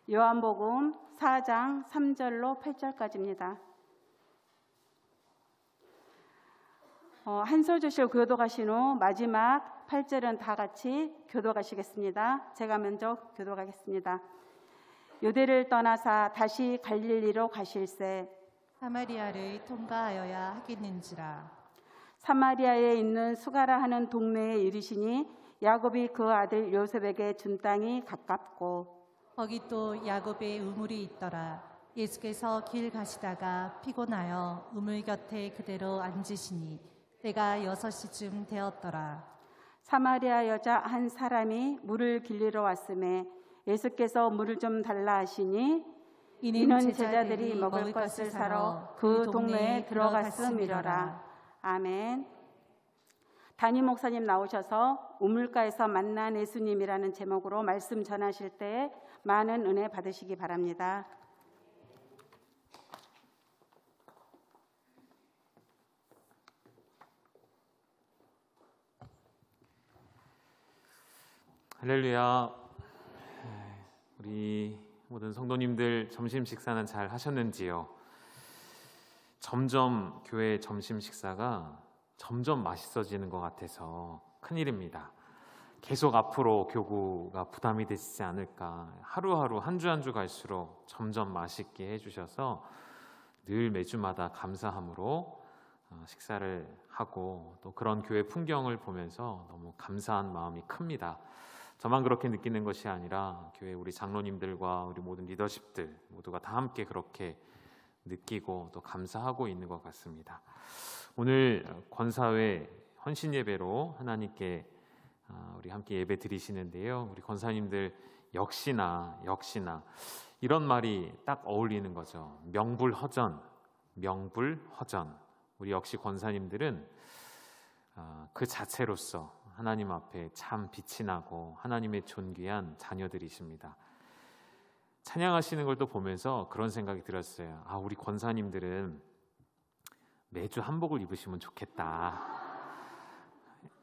요한복음 4장 3절로 8절까지입니다. 한 소절씩 교독하신 후 마지막 8절은 다 같이 교독하시겠습니다. 제가 먼저 교독하겠습니다. 요대를 떠나사 다시 갈릴리로 가실새 사마리아를 통과하여야 하겠는지라. 사마리아에 있는 수가라 하는 동네에 이르시니 야곱이 그 아들 요셉에게 준 땅이 가깝고 거기 또 야곱의 우물이 있더라. 예수께서 길 가시다가 피곤하여 우물 곁에 그대로 앉으시니 때가 6시쯤 되었더라. 사마리아 여자 한 사람이 물을 길리러 왔음에 예수께서 물을 좀 달라 하시니 이는 제자들이 먹을 것을 사러 그 동네에 들어갔음이러라. 아멘. 담임 목사님 나오셔서 우물가에서 만난 예수님이라는 제목으로 말씀 전하실 때 많은 은혜 받으시기 바랍니다. 할렐루야. 우리 모든 성도님들 점심 식사는 잘 하셨는지요? 점점 교회 점심 식사가 점점 맛있어지는 것 같아서 큰일입니다. 계속 앞으로 교구가 부담이 되시지 않을까. 하루하루 한 주 한 주 갈수록 점점 맛있게 해주셔서 늘 매주마다 감사함으로 식사를 하고 또 그런 교회 풍경을 보면서 너무 감사한 마음이 큽니다. 저만 그렇게 느끼는 것이 아니라 교회 우리 장로님들과 우리 모든 리더십들 모두가 다 함께 그렇게 느끼고 또 감사하고 있는 것 같습니다. 오늘 권사회 헌신 예배로 하나님께 우리 함께 예배 드리시는데요. 우리 권사님들 역시나 이런 말이 딱 어울리는 거죠. 명불허전. 우리 역시 권사님들은 그 자체로서 하나님 앞에 참 빛이 나고 하나님의 존귀한 자녀들이십니다. 찬양하시는 걸 또 보면서 그런 생각이 들었어요. 우리 권사님들은 매주 한복을 입으시면 좋겠다.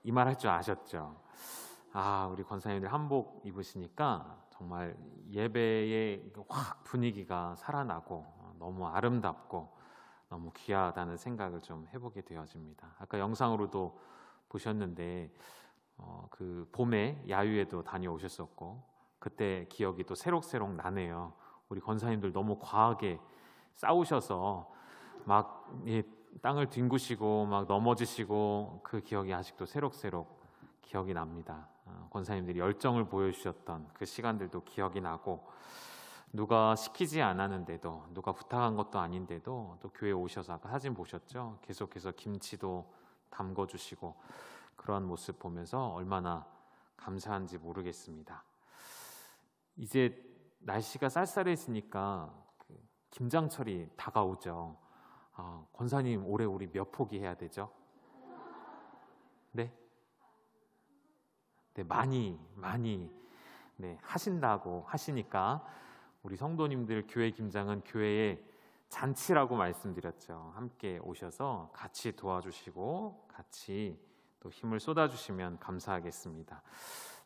이 말 할 줄 아셨죠? 우리 권사님들 한복 입으시니까 정말 예배의 확 분위기가 살아나고 너무 아름답고 너무 귀하다는 생각을 좀 해보게 되어집니다. 아까 영상으로도 보셨는데 그 봄에 야유회도 다녀오셨었고 그때 기억이 또 새록새록 나네요. 우리 권사님들 너무 과하게 싸우셔서 막 땅을 뒹구시고 막 넘어지시고 그 기억이 아직도 새록새록 기억이 납니다. 권사님들이 열정을 보여주셨던 그 시간들도 기억이 나고 누가 시키지 않았는데도 누가 부탁한 것도 아닌데도 또 교회에 오셔서 아까 사진 보셨죠? 계속해서 김치도 담궈주시고 그러한 모습 보면서 얼마나 감사한지 모르겠습니다. 이제 날씨가 쌀쌀해지니까 김장철이 다가오죠. 권사님 올해 우리 몇 포기 해야 되죠? 네? 네, 많이 하신다고 하시니까 우리 성도님들 교회 김장은 교회의 잔치라고 말씀드렸죠. 함께 오셔서 같이 도와주시고 같이 또 힘을 쏟아주시면 감사하겠습니다.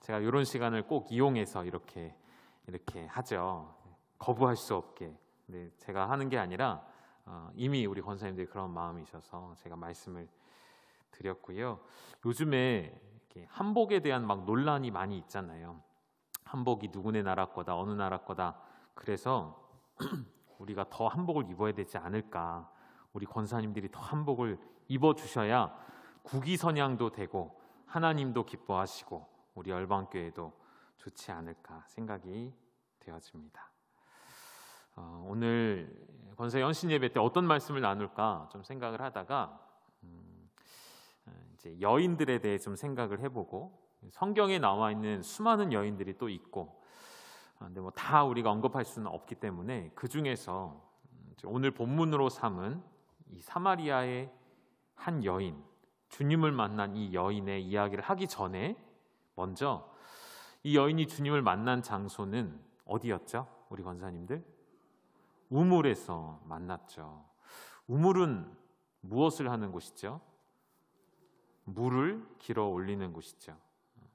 제가 이런 시간을 꼭 이용해서 이렇게 하죠. 거부할 수 없게. 네, 제가 하는 게 아니라 이미 우리 권사님들이 그런 마음이셔서 제가 말씀을 드렸고요. 요즘에 이렇게 한복에 대한 막 논란이 많이 있잖아요. 한복이 누구네 나라 거다, 어느 나라 거다. 그래서 우리가 더 한복을 입어야 되지 않을까. 우리 권사님들이 더 한복을 입어주셔야 국위선양도 되고 하나님도 기뻐하시고 우리 열방교회도 좋지 않을까 생각이 되어집니다. 오늘 권사의 헌신 예배 때 어떤 말씀을 나눌까 좀 생각을 하다가 이제 여인들에 대해 좀 생각을 해보고 성경에 나와 있는 수많은 여인들이 또 있고 근데 뭐 다 우리가 언급할 수는 없기 때문에 그 중에서 오늘 본문으로 삼은 이 사마리아의 한 여인, 주님을 만난 이 여인의 이야기를 하기 전에 먼저 이 여인이 주님을 만난 장소는 어디였죠? 우리 권사님들? 우물에서 만났죠. 우물은 무엇을 하는 곳이죠? 물을 길어 올리는 곳이죠.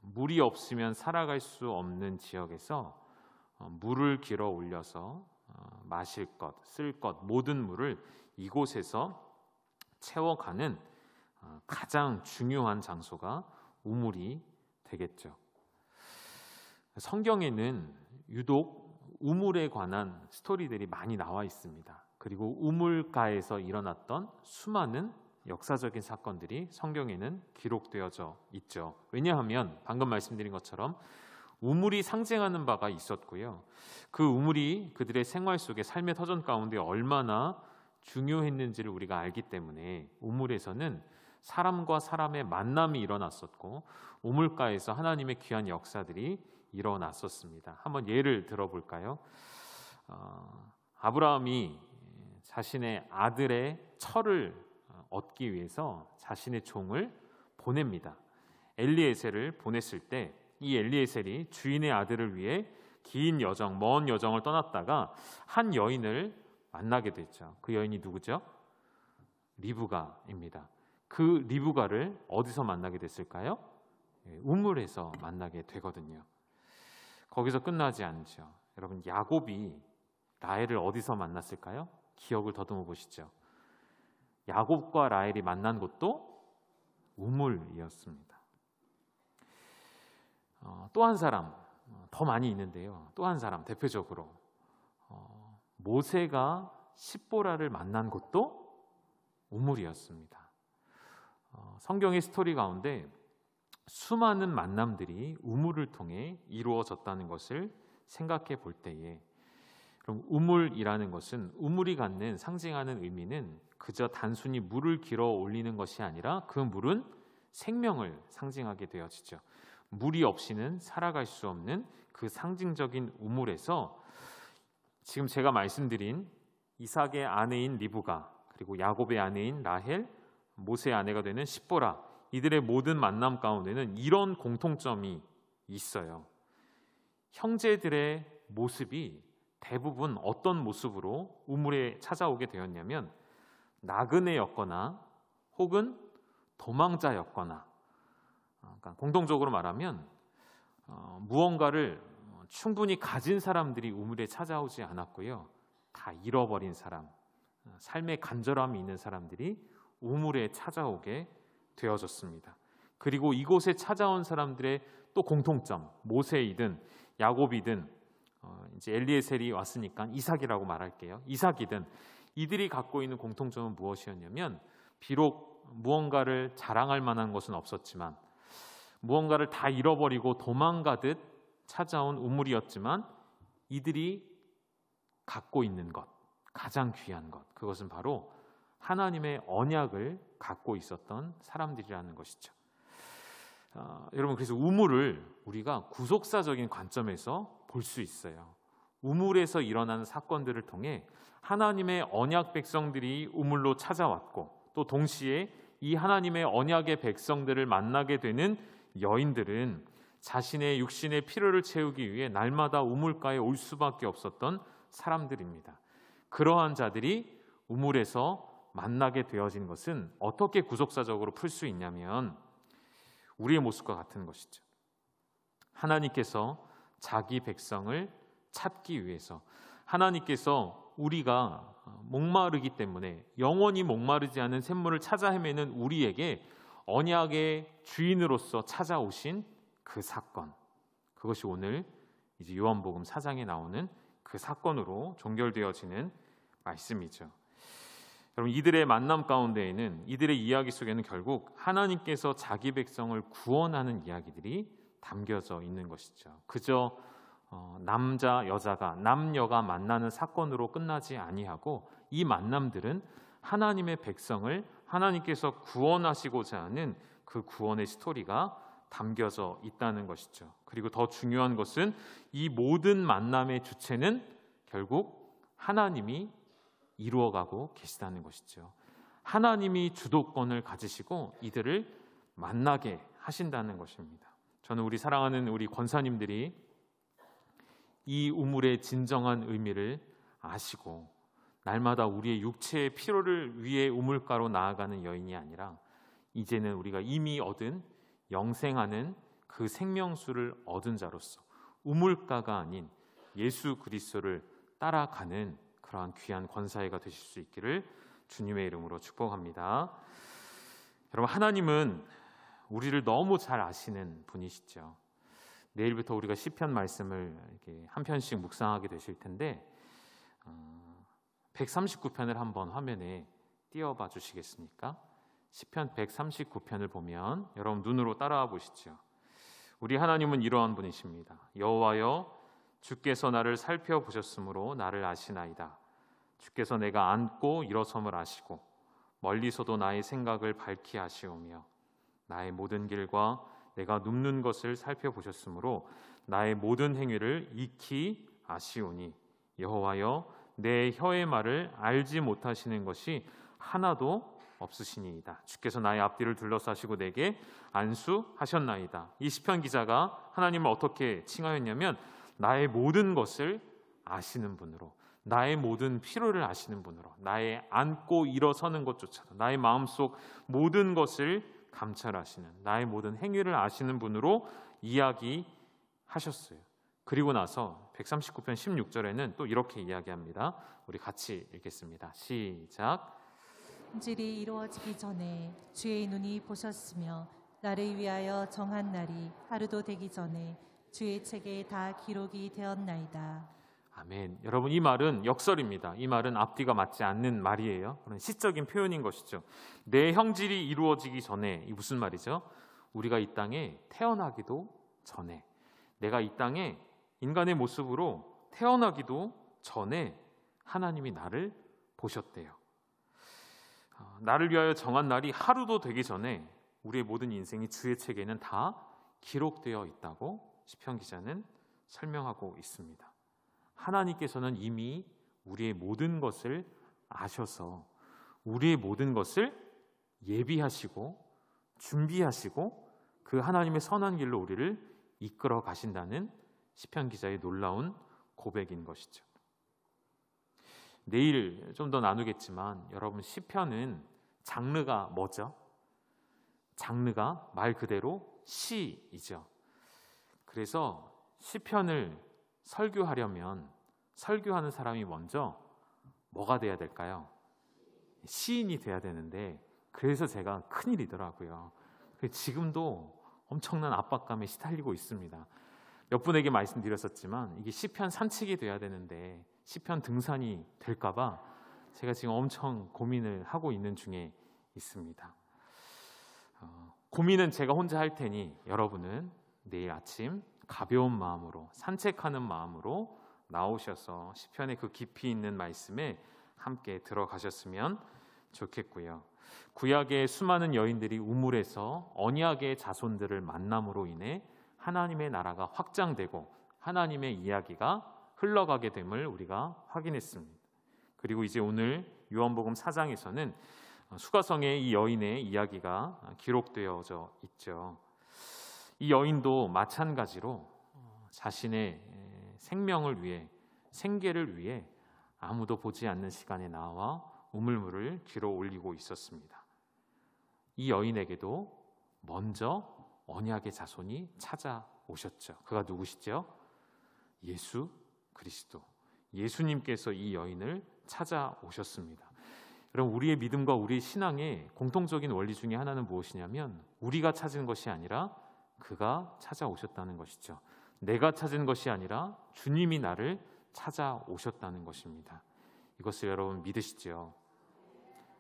물이 없으면 살아갈 수 없는 지역에서 물을 길어 올려서 마실 것, 쓸 것, 모든 물을 이곳에서 채워가는 가장 중요한 장소가 우물이 되겠죠. 성경에는 유독 우물에 관한 스토리들이 많이 나와 있습니다. 그리고 우물가에서 일어났던 수많은 역사적인 사건들이 성경에는 기록되어져 있죠. 왜냐하면 방금 말씀드린 것처럼 우물이 상징하는 바가 있었고요. 그 우물이 그들의 생활 속에 삶의 터전 가운데 얼마나 중요했는지를 우리가 알기 때문에 우물에서는 사람과 사람의 만남이 일어났었고 우물가에서 하나님의 귀한 역사들이 일어났었습니다. 한번 예를 들어볼까요? 아브라함이 자신의 아들의 철을 얻기 위해서 자신의 종을 보냅니다. 엘리에셀을 보냈을 때 이 엘리에셀이 주인의 아들을 위해 긴 여정, 먼 여정을 떠났다가 한 여인을 만나게 됐죠. 그 여인이 누구죠? 리브가입니다. 그 리브가를 어디서 만나게 됐을까요? 우물에서 만나게 되거든요. 거기서 끝나지 않죠. 여러분, 야곱이 라헬을 어디서 만났을까요? 기억을 더듬어 보시죠. 야곱과 라헬이 만난 곳도 우물이었습니다. 또 한 사람, 더 많이 있는데요. 또 한 사람, 대표적으로 모세가 십보라를 만난 곳도 우물이었습니다. 성경의 스토리 가운데 수많은 만남들이 우물을 통해 이루어졌다는 것을 생각해 볼 때에, 그럼 우물이라는 것은, 우물이 갖는 상징하는 의미는 그저 단순히 물을 길어 올리는 것이 아니라 그 물은 생명을 상징하게 되어지죠. 물이 없이는 살아갈 수 없는 그 상징적인 우물에서 지금 제가 말씀드린 이삭의 아내인 리브가, 그리고 야곱의 아내인 라헬, 모세의 아내가 되는 십보라, 이들의 모든 만남 가운데는 이런 공통점이 있어요. 형제들의 모습이 대부분 어떤 모습으로 우물에 찾아오게 되었냐면 나그네였거나 혹은 도망자였거나, 그러니까 공통적으로 말하면 무언가를 충분히 가진 사람들이 우물에 찾아오지 않았고요. 다 잃어버린 사람, 삶의 간절함이 있는 사람들이 우물에 찾아오게 되어졌습니다. 그리고 이곳에 찾아온 사람들의 또 공통점, 모세이든 야곱이든 이제 엘리에셀이 왔으니까 이삭이라고 말할게요. 이삭이든 이들이 갖고 있는 공통점은 무엇이었냐면, 비록 무언가를 자랑할 만한 것은 없었지만, 무언가를 다 잃어버리고 도망가듯 찾아온 우물이었지만, 이들이 갖고 있는 것, 가장 귀한 것, 그것은 바로 하나님의 언약을 갖고 있었던 사람들이라는 것이죠. 여러분, 그래서 우물을 우리가 구속사적인 관점에서 볼 수 있어요. 우물에서 일어나는 사건들을 통해 하나님의 언약 백성들이 우물로 찾아왔고, 또 동시에 이 하나님의 언약의 백성들을 만나게 되는 여인들은 자신의 육신의 필요를 채우기 위해 날마다 우물가에 올 수밖에 없었던 사람들입니다. 그러한 자들이 우물에서 만나게 되어진 것은 어떻게 구속사적으로 풀 수 있냐면 우리의 모습과 같은 것이죠. 하나님께서 자기 백성을 찾기 위해서, 하나님께서 우리가 목마르기 때문에 영원히 목마르지 않은 샘물을 찾아 헤매는 우리에게 언약의 주인으로서 찾아오신 그 사건, 그것이 오늘 이제 요한복음 4장에 나오는 그 사건으로 종결되어지는 말씀이죠. 여러분, 이들의 만남 가운데에는, 이들의 이야기 속에는 결국 하나님께서 자기 백성을 구원하는 이야기들이 담겨져 있는 것이죠. 그저 남자, 여자가, 남녀가 만나는 사건으로 끝나지 아니하고 이 만남들은 하나님의 백성을 하나님께서 구원하시고자 하는 그 구원의 스토리가 담겨져 있다는 것이죠. 그리고 더 중요한 것은 이 모든 만남의 주체는 결국 하나님이 이루어가고 계시다는 것이죠. 하나님이 주도권을 가지시고 이들을 만나게 하신다는 것입니다. 저는 우리 사랑하는 우리 권사님들이 이 우물의 진정한 의미를 아시고 날마다 우리의 육체의 필요를 위해 우물가로 나아가는 여인이 아니라 이제는 우리가 이미 얻은 영생하는 그 생명수를 얻은 자로서 우물가가 아닌 예수 그리스도를 따라가는 그러한 귀한 권사회가 되실 수 있기를 주님의 이름으로 축복합니다. 여러분, 하나님은 우리를 너무 잘 아시는 분이시죠. 내일부터 우리가 시편 말씀을 이렇게 한 편씩 묵상하게 되실 텐데 139편을 한번 화면에 띄워봐 주시겠습니까? 시편 139편을 보면 여러분 눈으로 따라와 보시죠. 우리 하나님은 이러한 분이십니다. 여호와여, 주께서 나를 살펴보셨으므로 나를 아시나이다. 주께서 내가 앉고 일어섬을 아시고 멀리서도 나의 생각을 밝히 아시오며 나의 모든 길과 내가 눕는 것을 살펴보셨으므로 나의 모든 행위를 익히 아시오니 여호와여, 내 혀의 말을 알지 못하시는 것이 하나도 없으시니이다. 주께서 나의 앞뒤를 둘러싸시고 내게 안수하셨나이다. 이 시편 기자가 하나님을 어떻게 칭하였냐면 나의 모든 것을 아시는 분으로, 나의 모든 필요를 아시는 분으로, 나의 앉고 일어서는 것조차도, 나의 마음속 모든 것을 감찰하시는, 나의 모든 행위를 아시는 분으로 이야기하셨어요. 그리고 나서 139편 16절에는 또 이렇게 이야기합니다. 우리 같이 읽겠습니다. 시작. 본질이 이루어지기 전에 주의 눈이 보셨으며 나를 위하여 정한 날이 하루도 되기 전에 주의 책에 다 기록이 되었나이다. 아멘. 여러분, 이 말은 역설입니다. 이 말은 앞뒤가 맞지 않는 말이에요. 그런 시적인 표현인 것이죠. 내 형질이 이루어지기 전에, 이 무슨 말이죠? 우리가 이 땅에 태어나기도 전에, 내가 이 땅에 인간의 모습으로 태어나기도 전에 하나님이 나를 보셨대요. 나를 위하여 정한 날이 하루도 되기 전에 우리의 모든 인생이 주의 책에는 다 기록되어 있다고 시편 기자는 설명하고 있습니다. 하나님께서는 이미 우리의 모든 것을 아셔서 우리의 모든 것을 예비하시고 준비하시고 그 하나님의 선한 길로 우리를 이끌어 가신다는 시편 기자의 놀라운 고백인 것이죠. 내일 좀 더 나누겠지만 여러분, 시편은 장르가 뭐죠? 장르가 말 그대로 시이죠. 그래서 시편을 설교하려면 설교하는 사람이 먼저 뭐가 돼야 될까요? 시인이 돼야 되는데, 그래서 제가 큰일이더라고요. 지금도 엄청난 압박감에 시달리고 있습니다. 몇 분에게 말씀드렸었지만 이게 시편 산책이 돼야 되는데 시편 등산이 될까봐 제가 지금 엄청 고민을 하고 있는 중에 있습니다. 고민은 제가 혼자 할 테니 여러분은 내일 아침 가벼운 마음으로, 산책하는 마음으로 나오셔서 시편의 그 깊이 있는 말씀에 함께 들어가셨으면 좋겠고요. 구약의 수많은 여인들이 우물에서 언약의 자손들을 만남으로 인해 하나님의 나라가 확장되고 하나님의 이야기가 흘러가게 됨을 우리가 확인했습니다. 그리고 이제 오늘 요한복음 4장에서는 수가성의 이 여인의 이야기가 기록되어져 있죠. 이 여인도 마찬가지로 자신의 생명을 위해, 생계를 위해 아무도 보지 않는 시간에 나와 우물물을 길어 올리고 있었습니다. 이 여인에게도 먼저 언약의 자손이 찾아오셨죠. 그가 누구시죠? 예수 그리스도. 예수님께서 이 여인을 찾아오셨습니다. 여러분, 우리의 믿음과 우리의 신앙의 공통적인 원리 중에 하나는 무엇이냐면 우리가 찾은 것이 아니라 그가 찾아오셨다는 것이죠. 내가 찾은 것이 아니라 주님이 나를 찾아오셨다는 것입니다. 이것을 여러분 믿으시죠?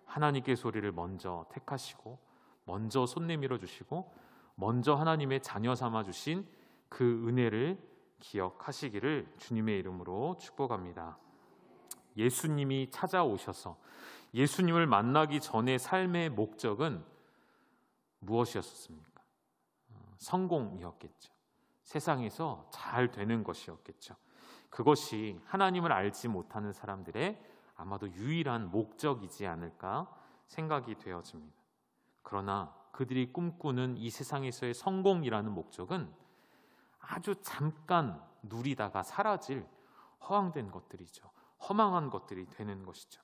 하나님께 소리를 먼저 택하시고 먼저 손 내밀어 주시고 먼저 하나님의 자녀 삼아 주신 그 은혜를 기억하시기를 주님의 이름으로 축복합니다. 예수님이 찾아오셔서 예수님을 만나기 전의 삶의 목적은 무엇이었습니까? 성공이었겠죠. 세상에서 잘 되는 것이었겠죠. 그것이 하나님을 알지 못하는 사람들의 아마도 유일한 목적이지 않을까 생각이 되어집니다. 그러나 그들이 꿈꾸는 이 세상에서의 성공이라는 목적은 아주 잠깐 누리다가 사라질 허황된 것들이죠. 허망한 것들이 되는 것이죠.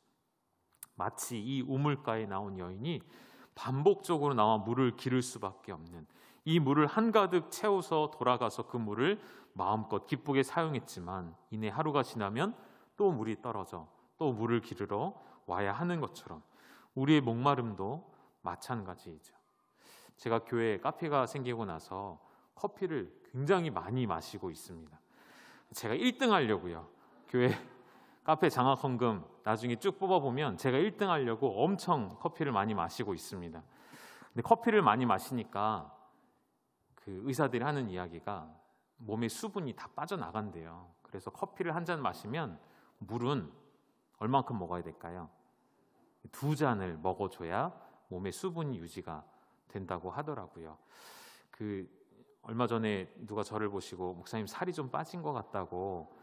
마치 이 우물가에 나온 여인이 반복적으로 나와 물을 기를 수밖에 없는 이 물을 한가득 채워서 돌아가서 그 물을 마음껏 기쁘게 사용했지만 이내 하루가 지나면 또 물이 떨어져 또 물을 기르러 와야 하는 것처럼 우리의 목마름도 마찬가지이죠. 제가 교회에 카페가 생기고 나서 커피를 굉장히 많이 마시고 있습니다. 제가 1등 하려고요. 교회 카페 장학 헌금 나중에 쭉 뽑아보면 제가 1등 하려고 엄청 커피를 많이 마시고 있습니다. 근데 커피를 많이 마시니까 그 의사들이 하는 이야기가 몸에 수분이 다 빠져나간대요. 그래서 커피를 한 잔 마시면 물은 얼만큼 먹어야 될까요? 2잔을 먹어줘야 몸에 수분이 유지가 된다고 하더라고요. 얼마 전에 누가 저를 보시고 목사님 살이 좀 빠진 것 같다고.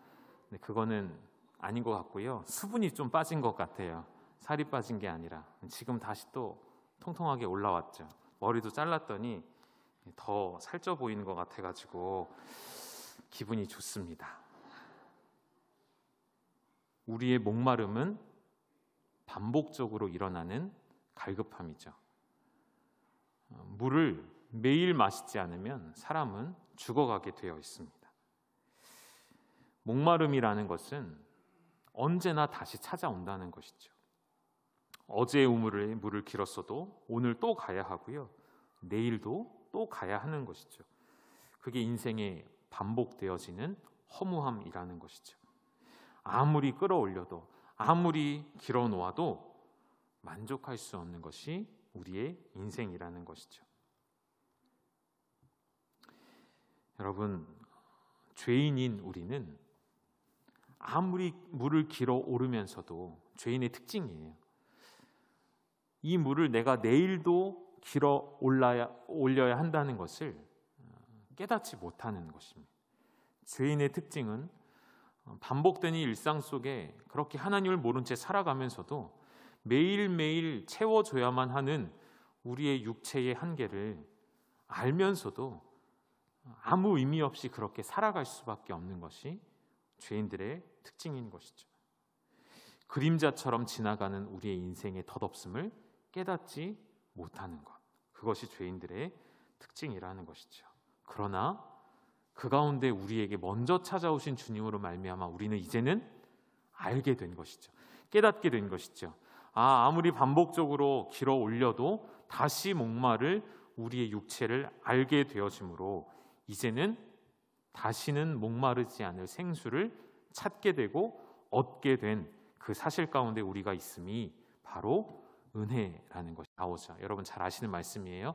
근데 그거는 아닌 것 같고요. 수분이 좀 빠진 것 같아요. 살이 빠진 게 아니라. 지금 다시 또 통통하게 올라왔죠. 머리도 잘랐더니 더 살쪄 보이는 것 같아가지고 기분이 좋습니다. 우리의 목마름은 반복적으로 일어나는 갈급함이죠. 물을 매일 마시지 않으면 사람은 죽어가게 되어 있습니다. 목마름이라는 것은 언제나 다시 찾아온다는 것이죠. 어제의 물을 길었어도 오늘 또 가야 하고요. 내일도 또 가야 하는 것이죠. 그게 인생에 반복되어지는 허무함이라는 것이죠. 아무리 끌어올려도 아무리 길어놓아도 만족할 수 없는 것이 우리의 인생이라는 것이죠. 여러분, 죄인인 우리는 아무리 물을 길어 오르면서도 죄인의 특징이에요. 이 물을 내가 내일도 길어 올려야 한다는 것을 깨닫지 못하는 것입니다. 죄인의 특징은 반복되는 일상 속에 그렇게 하나님을 모른 채 살아가면서도 매일매일 채워줘야만 하는 우리의 육체의 한계를 알면서도 아무 의미 없이 그렇게 살아갈 수밖에 없는 것이 죄인들의 특징인 것이죠. 그림자처럼 지나가는 우리의 인생의 덧없음을 깨닫지 못하는 것, 그것이 죄인들의 특징이라는 것이죠. 그러나 그 가운데 우리에게 먼저 찾아오신 주님으로 말미암아 우리는 이제는 알게 된 것이죠. 깨닫게 된 것이죠. 아무리 반복적으로 길어 올려도 다시 목마를 우리의 육체를 알게 되어지므로 이제는 다시는 목마르지 않을 생수를 찾게 되고 얻게 된 그 사실 가운데 우리가 있음이 바로 은혜라는 것이 나오죠. 여러분 잘 아시는 말씀이에요.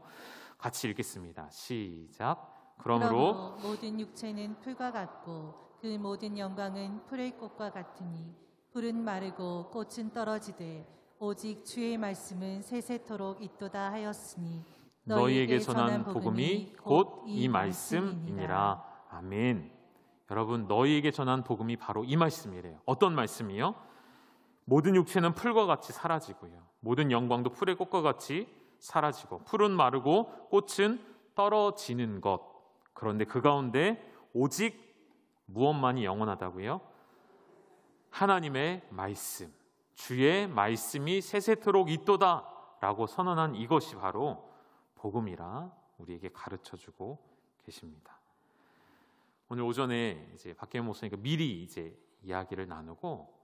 같이 읽겠습니다. 시작. 그러므로 모든 육체는 풀과 같고 그 모든 영광은 풀의 꽃과 같으니 풀은 마르고 꽃은 떨어지되 오직 주의 말씀은 세세토록 있도다 하였으니 너희에게 전한 복음이 곧 이 말씀이니라. 아멘. 여러분, 너희에게 전한 복음이 바로 이 말씀이래요. 어떤 말씀이요? 모든 육체는 풀과 같이 사라지고요. 모든 영광도 풀의 꽃과 같이 사라지고 풀은 마르고 꽃은 떨어지는 것. 그런데 그 가운데 오직 무엇만이 영원하다고요? 하나님의 말씀, 주의 말씀이 세세토록 있도다 라고 선언한 이것이 바로 복음이라 우리에게 가르쳐주고 계십니다. 오늘 오전에 이제 박계현 목사님과 미리 이제 이야기를 나누고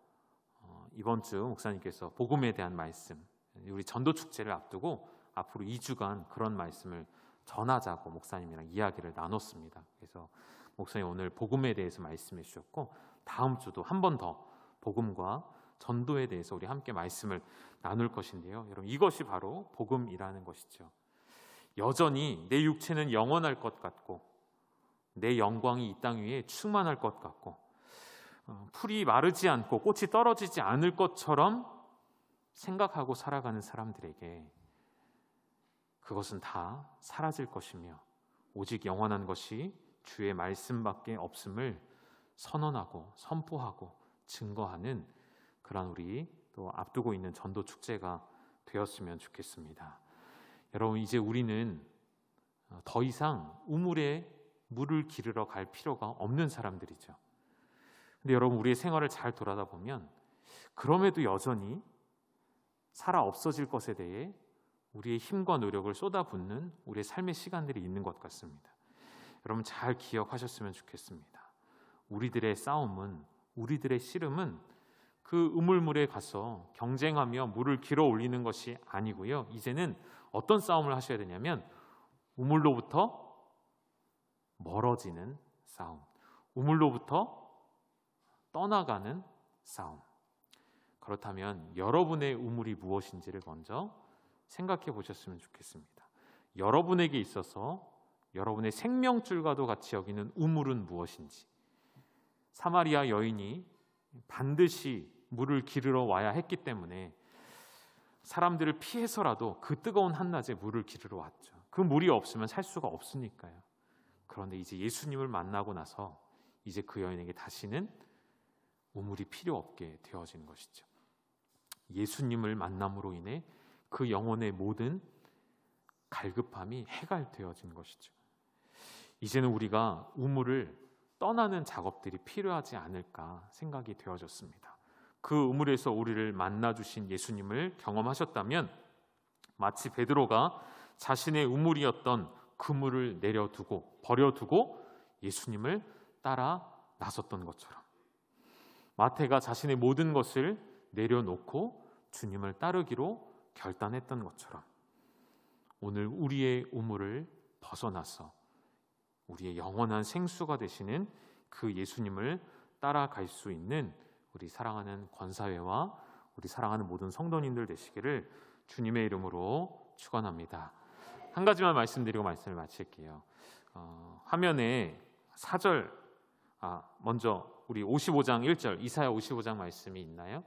이번 주 목사님께서 복음에 대한 말씀, 우리 전도 축제를 앞두고 앞으로 2주간 그런 말씀을 전하자고 목사님이랑 이야기를 나눴습니다. 그래서 목사님 오늘 복음에 대해서 말씀해 주셨고 다음 주도 한 번 더 복음과 전도에 대해서 우리 함께 말씀을 나눌 것인데요. 여러분, 이것이 바로 복음이라는 것이죠. 여전히 내 육체는 영원할 것 같고 내 영광이 이 땅 위에 충만할 것 같고 풀이 마르지 않고 꽃이 떨어지지 않을 것처럼 생각하고 살아가는 사람들에게 그것은 다 사라질 것이며 오직 영원한 것이 주의 말씀밖에 없음을 선언하고 선포하고 증거하는 그런 우리 또 앞두고 있는 전도 축제가 되었으면 좋겠습니다. 여러분, 이제 우리는 더 이상 우물에 물을 기르러 갈 필요가 없는 사람들이죠. 근데 여러분, 우리의 생활을 잘 돌아다 보면 그럼에도 여전히 살아 없어질 것에 대해 우리의 힘과 노력을 쏟아붓는 우리의 삶의 시간들이 있는 것 같습니다. 여러분 잘 기억하셨으면 좋겠습니다. 우리들의 싸움은, 우리들의 씨름은 그 우물물에 가서 경쟁하며 물을 길어 올리는 것이 아니고요. 이제는 어떤 싸움을 하셔야 되냐면 우물로부터 멀어지는 싸움, 우물로부터 떠나가는 싸움. 그렇다면 여러분의 우물이 무엇인지를 먼저 생각해 보셨으면 좋겠습니다. 여러분에게 있어서 여러분의 생명줄과도 같이 여기는 우물은 무엇인지. 사마리아 여인이 반드시 물을 기르러 와야 했기 때문에 사람들을 피해서라도 그 뜨거운 한낮에 물을 기르러 왔죠. 그 물이 없으면 살 수가 없으니까요. 그런데 이제 예수님을 만나고 나서 이제 그 여인에게 다시는 우물이 필요 없게 되어진 것이죠. 예수님을 만남으로 인해 그 영혼의 모든 갈급함이 해갈되어진 것이죠. 이제는 우리가 우물을 떠나는 작업들이 필요하지 않을까 생각이 되어졌습니다. 그 우물에서 우리를 만나주신 예수님을 경험하셨다면 마치 베드로가 자신의 우물이었던 그물을 내려두고 버려두고 예수님을 따라 나섰던 것처럼, 마태가 자신의 모든 것을 내려놓고 주님을 따르기로 결단했던 것처럼 오늘 우리의 우물을 벗어나서 우리의 영원한 생수가 되시는 그 예수님을 따라갈 수 있는 우리 사랑하는 권사회와 우리 사랑하는 모든 성도님들 되시기를 주님의 이름으로 축원합니다. 한 가지만 말씀드리고 말씀을 마칠게요. 화면에 4절, 먼저 우리 55장 1절 이사야 55장 말씀이 있나요?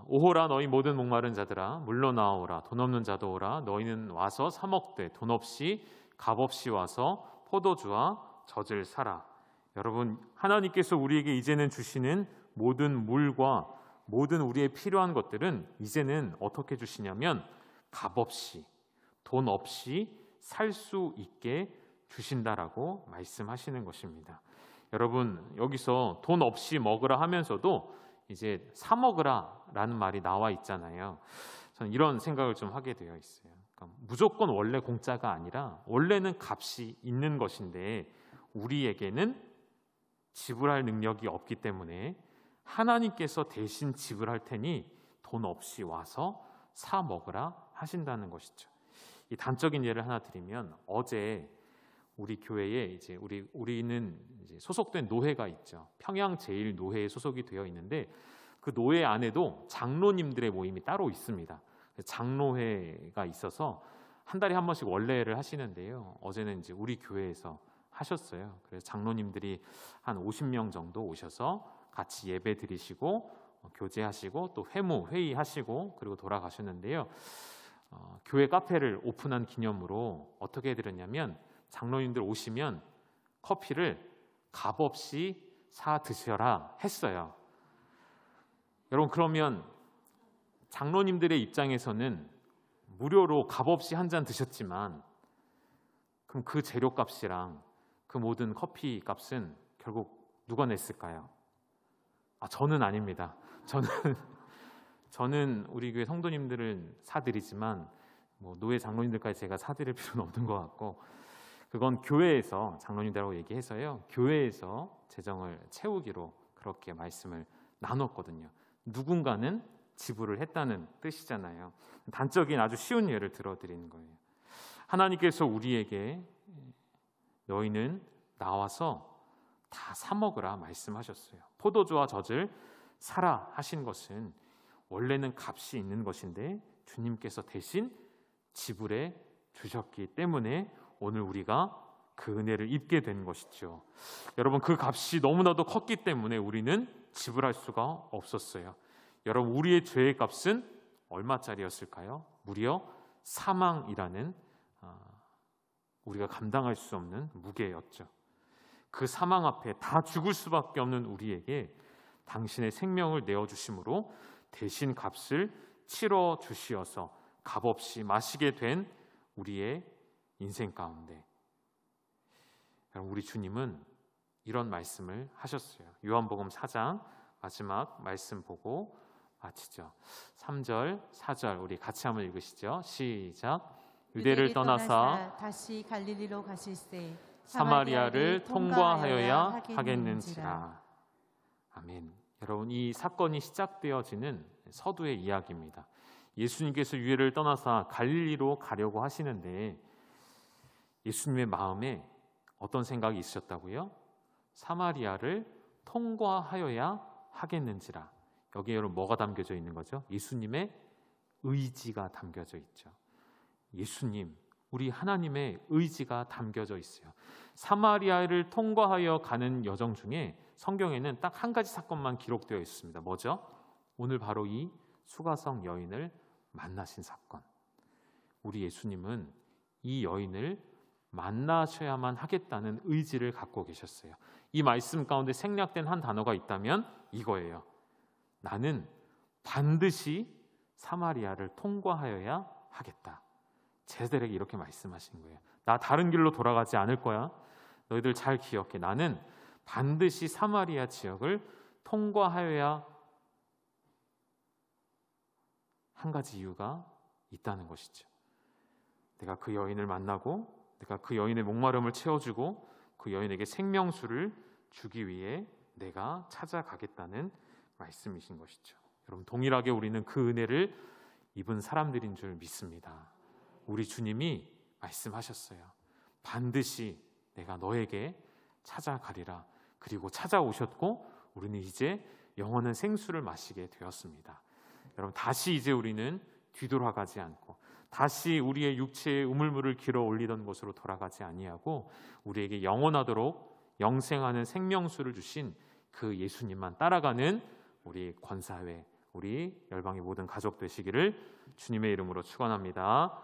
오호라 너희 모든 목마른 자들아 물러나오라 돈 없는 자도 오라 너희는 와서 사 먹되 돈 없이 값 없이 와서 포도주와 젖을 사라. 여러분, 하나님께서 우리에게 이제는 주시는 모든 물과 모든 우리의 필요한 것들은 이제는 어떻게 주시냐면 값 없이, 돈 없이 살 수 있게 주신다라고 말씀하시는 것입니다. 여러분, 여기서 돈 없이 먹으라 하면서도 이제 사 먹으라라는 말이 나와 있잖아요. 저는 이런 생각을 좀 하게 되어 있어요. 그러니까 무조건 원래 공짜가 아니라 원래는 값이 있는 것인데 우리에게는 지불할 능력이 없기 때문에 하나님께서 대신 지불할 테니 돈 없이 와서 사 먹으라 하신다는 것이죠. 이 단적인 예를 하나 드리면 어제 우리 교회에 이제 우리는 이제 소속된 노회가 있죠. 평양제일노회에 소속이 되어 있는데 그 노회 안에도 장로님들의 모임이 따로 있습니다. 장로회가 있어서 한 달에 한 번씩 원례를 하시는데요. 어제는 이제 우리 교회에서 하셨어요. 그래서 장로님들이 한 50명 정도 오셔서 같이 예배 드리시고 교제하시고 또 회의하시고 그리고 돌아가셨는데요. 교회 카페를 오픈한 기념으로 어떻게 해드렸냐면 장로님들 오시면 커피를 값없이 사 드셔라 했어요. 여러분, 그러면 장로님들의 입장에서는 무료로 값없이 한 잔 드셨지만 그럼 그 재료값이랑 그 모든 커피 값은 결국 누가 냈을까요? 저는 아닙니다. 저는 우리 교회 성도님들은 사드리지만 노회 장로님들까지 제가 사드릴 필요는 없는 것 같고 그건 교회에서 장로님들하고 얘기해서요. 교회에서 재정을 채우기로 그렇게 말씀을 나눴거든요. 누군가는 지불을 했다는 뜻이잖아요. 단적인 아주 쉬운 예를 들어드리는 거예요. 하나님께서 우리에게 너희는 나와서 다 사 먹으라 말씀하셨어요. 포도주와 젖을 사라 하신 것은 원래는 값이 있는 것인데 주님께서 대신 지불해 주셨기 때문에 오늘 우리가 그 은혜를 입게 된 것이죠. 여러분, 그 값이 너무나도 컸기 때문에 우리는 지불할 수가 없었어요. 여러분, 우리의 죄의 값은 얼마짜리였을까요? 무려 사망이라는 우리가 감당할 수 없는 무게였죠. 그 사망 앞에 다 죽을 수밖에 없는 우리에게 당신의 생명을 내어주심으로 대신 값을 치러 주시어서 값없이 마시게 된 우리의 인생 가운데 우리 주님은 이런 말씀을 하셨어요. 요한복음 4장 마지막 말씀 보고 마치죠. 3절, 4절 우리 같이 한번 읽으시죠. 시작. 유대를 떠나사 다시 갈릴리로 가실새 사마리아를 통과하여야 하겠는지라. 아멘. 여러분, 이 사건이 시작되어지는 서두의 이야기입니다. 예수님께서 유대를 떠나사 갈릴리로 가려고 하시는데 예수님의 마음에 어떤 생각이 있으셨다고요? 사마리아를 통과하여야 하겠는지라. 여기에 여러분 뭐가 담겨져 있는 거죠? 예수님의 의지가 담겨져 있죠. 예수님, 우리 하나님의 의지가 담겨져 있어요. 사마리아를 통과하여 가는 여정 중에 성경에는 딱 한 가지 사건만 기록되어 있습니다. 뭐죠? 오늘 바로 이 수가성 여인을 만나신 사건. 우리 예수님은 이 여인을 만나셔야만 하겠다는 의지를 갖고 계셨어요. 이 말씀 가운데 생략된 한 단어가 있다면 이거예요. 나는 반드시 사마리아를 통과하여야 하겠다. 제자들에게 이렇게 말씀하신 거예요. 나 다른 길로 돌아가지 않을 거야. 너희들 잘 기억해. 나는 반드시 사마리아 지역을 통과하여야 한 가지 이유가 있다는 것이죠. 내가 그 여인을 만나고 내가 그 여인의 목마름을 채워주고 그 여인에게 생명수를 주기 위해 내가 찾아가겠다는 말씀이신 것이죠. 여러분, 동일하게 우리는 그 은혜를 입은 사람들인 줄 믿습니다. 우리 주님이 말씀하셨어요. 반드시 내가 너에게 찾아가리라. 그리고 찾아오셨고 우리는 이제 영원한 생수를 마시게 되었습니다. 여러분, 다시 이제 우리는 뒤돌아가지 않고 다시 우리의 육체의 우물물을 길어 올리던 곳으로 돌아가지 아니하고 우리에게 영원하도록 영생하는 생명수를 주신 그 예수님만 따라가는 우리 권사회, 우리 열방의 모든 가족 되시기를 주님의 이름으로 축원합니다.